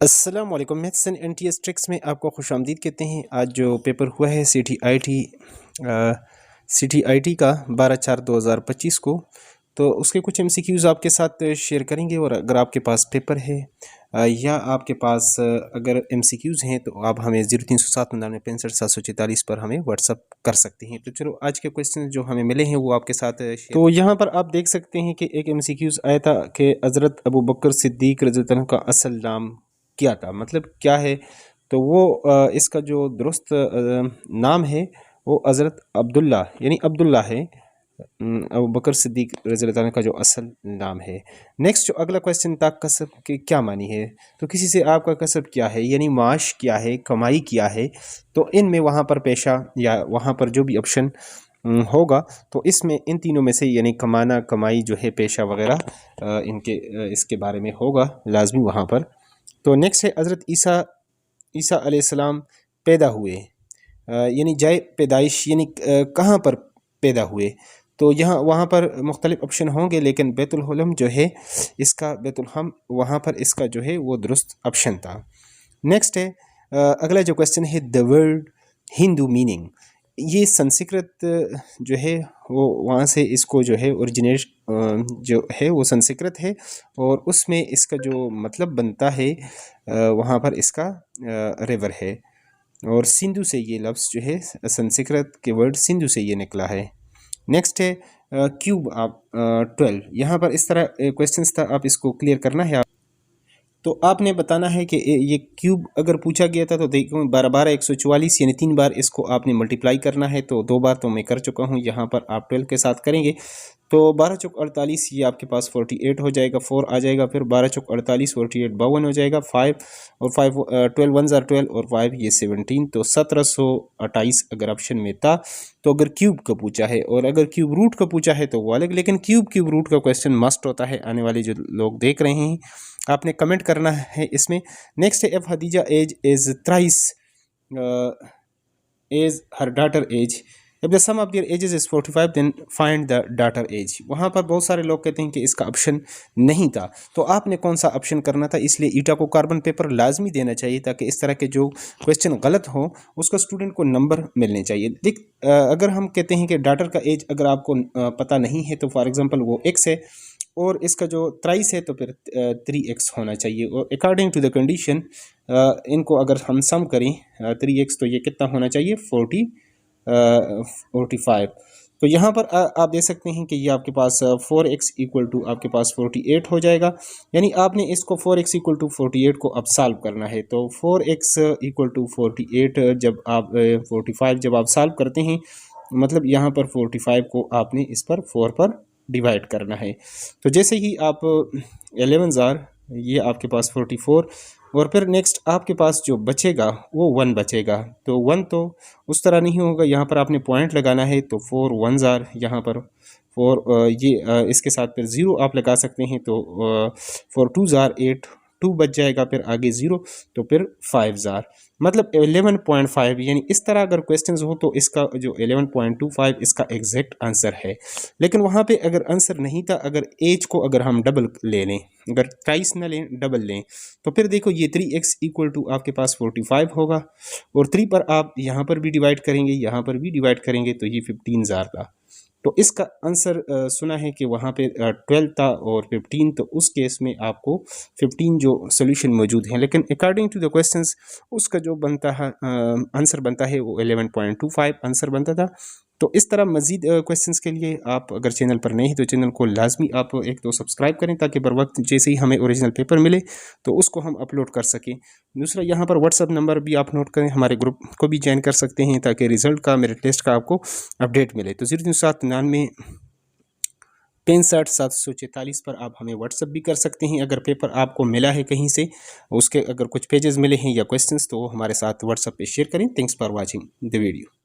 अस्सलाम वालेकुम। Maths and NTS tricks में आपको खुशामदीद कहते हैं। आज जो पेपर हुआ है सीटीआईटी का 12/4/2025 को, तो उसके कुछ एमसीक्यूज़ आपके साथ शेयर करेंगे। और अगर आपके पास पेपर है या आपके पास अगर एमसीक्यूज़ हैं तो आप हमें 0307 पर हमें व्हाट्सअप कर सकते हैं। तो चलो आज के क्वेश्चन जो हमें मिले हैं वो आपके साथ तो यहाँ पर आप देख सकते हैं कि एक एमसीक्यूज़ आया था कि हज़रत अबू बकर सिद्दीक रज़ियल्लाहु अन्हु का असल नाम क्या था, मतलब क्या है। तो वो इसका जो दुरुस्त नाम है वो हज़रत अब्दुल्ला यानी अब्दुल्ला है। अबू बकर सिद्दीक रज़ियल्लाहु अन्हु का जो असल नाम है। नेक्स्ट जो अगला क्वेश्चन था, कसब के क्या मानी है। तो किसी से आपका कसब क्या है यानी माश क्या है, कमाई क्या है। तो इनमें वहाँ पर पेशा या वहाँ पर जो भी ऑप्शन होगा तो इसमें इन तीनों में से यानी कमाना, कमाई जो है, पेशा वगैरह इनके इसके बारे में होगा लाजमी वहाँ पर। तो नेक्स्ट है हज़रत ईसा अलैहिस्सलाम पैदा हुए यानी जाए पैदाइश यानी कहाँ पर पैदा हुए। तो यहाँ वहाँ पर मुख्तलिफ ऑप्शन होंगे, लेकिन बैतुलहलम जो है इसका, बैतुलहम वहाँ पर इसका जो है वो दुरुस्त ऑप्शन था। नेक्स्ट है अगला जो क्वेश्चन है, द वर्ड हिंदू मीनिंग। ये संस्कृत जो है वो वहाँ से इसको जो है ओरिजिनेट जो है वो संस्कृत है, और उसमें इसका जो मतलब बनता है वहाँ पर इसका रिवर है। और सिंधु से ये लफ्ज़ जो है संस्कृत के वर्ड सिंधु से ये निकला है। नेक्स्ट है क्यूब आप 12। यहाँ पर इस तरह क्वेश्चंस था, आप इसको क्लियर करना है। तो आपने बताना है कि ये क्यूब अगर पूछा गया था तो देखो 12 144 यानी 3 बार इसको आपने मल्टीप्लाई करना है। तो 2 बार तो मैं कर चुका हूँ, यहाँ पर आप 12 के साथ करेंगे तो 12 चौक 48, ये आपके पास 48 हो जाएगा, 4 आ जाएगा, फिर 12 चौक 48 48 52 हो जाएगा, 5 और 5 12 1 12 और 5 ये 17। तो 1728 अगर ऑप्शन में था। तो अगर क्यूब का पूछा है और अगर क्यूब रूट का पूछा है तो वो अलग, लेकिन क्यूब रूट का क्वेश्चन मस्ट होता है। आने वाले जो लोग देख रहे हैं आपने कमेंट करना है इसमें। नेक्स्ट है if Hadija age is thrice age her daughter age, if the sum of their ages is 45 then find the daughter age. वहाँ पर बहुत सारे लोग कहते हैं कि इसका ऑप्शन नहीं था, तो आपने कौन सा ऑप्शन करना था। इसलिए ईटा को कार्बन पेपर लाजमी देना चाहिए ताकि इस तरह के जो क्वेश्चन गलत हो उसका स्टूडेंट को नंबर मिलने चाहिए। देख अगर हम कहते हैं कि डाटर का एज अगर आपको पता नहीं है तो फॉर एग्जांपल वो x है और इसका जो थ्राइस है तो फिर 3x होना चाहिए। और अकॉर्डिंग टू द कंडीशन इनको अगर हम सम करें 3x तो ये कितना होना चाहिए 45। तो यहाँ पर आप देख सकते हैं कि ये आपके पास 4x इक्वल टू आपके पास 48 हो जाएगा। यानी आपने इसको 4x इक्वल टू 48 को अब सॉल्व करना है। तो 4x इक्वल टू 48 जब आप 45 जब आप सॉल्व करते हैं, मतलब यहाँ पर 45 को आपने इस पर 4 पर डिवाइड करना है। तो जैसे ही आप 11 जार ये आपके पास 44, और फिर नेक्स्ट आपके पास जो बचेगा वो 1 बचेगा। तो 1 तो उस तरह नहीं होगा, यहाँ पर आपने पॉइंट लगाना है। तो 4 1 जार यहाँ पर 4 ये इसके साथ फिर 0 आप लगा सकते हैं। तो 4 2 जार 8, 2 बच जाएगा, फिर आगे 0 तो फिर 5 जार मतलब 11.5। यानी इस तरह अगर क्वेश्चंस हो तो इसका जो 11.25 इसका एग्जैक्ट आंसर है। लेकिन वहाँ पे अगर आंसर नहीं था, अगर एज को अगर हम डबल ले लें, अगर ट्वाइस न लें डबल लें, तो फिर देखो ये 3x इक्वल टू आपके पास 45 होगा, और 3 पर आप यहाँ पर भी डिवाइड करेंगे, यहाँ पर भी डिवाइड करेंगे, तो ये 15 जार था। तो इसका आंसर सुना है कि वहाँ पे 12 था और 15, तो उस केस में आपको 15 जो सोल्यूशन मौजूद हैं। लेकिन अकॉर्डिंग टू द क्वेश्चंस उसका जो बनता है आंसर बनता है वो 11.25 आंसर बनता था। तो इस तरह मज़ीद क्वेश्चंस के लिए आप अगर चैनल पर नहीं हैं तो चैनल को लाजमी आप एक तो सब्सक्राइब करें ताकि बर वक्त जैसे ही हमें ओरिजिनल पेपर मिले तो उसको हम अपलोड कर सकें। दूसरा यहाँ पर व्हाट्सअप नंबर भी आप नोट करें, हमारे ग्रुप को भी ज्वाइन कर सकते हैं ताकि रिज़ल्ट का, मेरे टेस्ट का आपको अपडेट मिले। तो 0799 65 744 पर आप हमें व्हाट्सअप भी कर सकते हैं। अगर पेपर आपको मिला है कहीं से, उसके अगर कुछ पेजेस मिले हैं या क्वेश्चंस, तो हमारे साथ व्हाट्सअप पे शेयर करें। Thanks for watching the video.